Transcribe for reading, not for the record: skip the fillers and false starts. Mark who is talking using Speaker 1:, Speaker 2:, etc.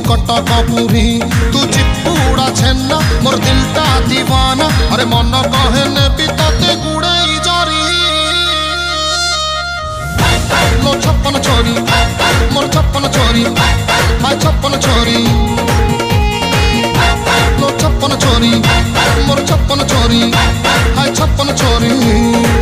Speaker 1: कटक पुरी तू चिपुड़ा छेना मोर दिलटा दीवाना अरे मन कहे ने भी तते गुड़ाई जारी लो छप्पन छोरी मोर छप्पन छोरी हाय छप्पन छोरी लो छप्पन छोरी मोर छप्पन छोरी हाय छप्पन छोरी